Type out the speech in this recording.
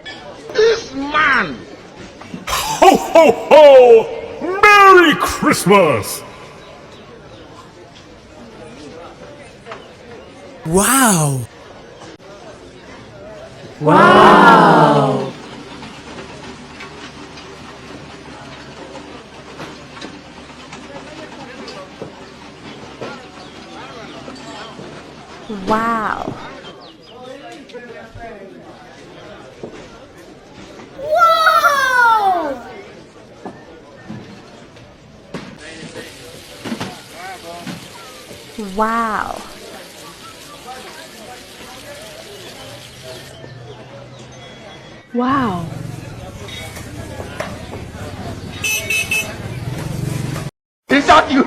This man! Ho, ho, ho! Merry Christmas! Wow! Wow! Wow! Wow! Wow! Is that you?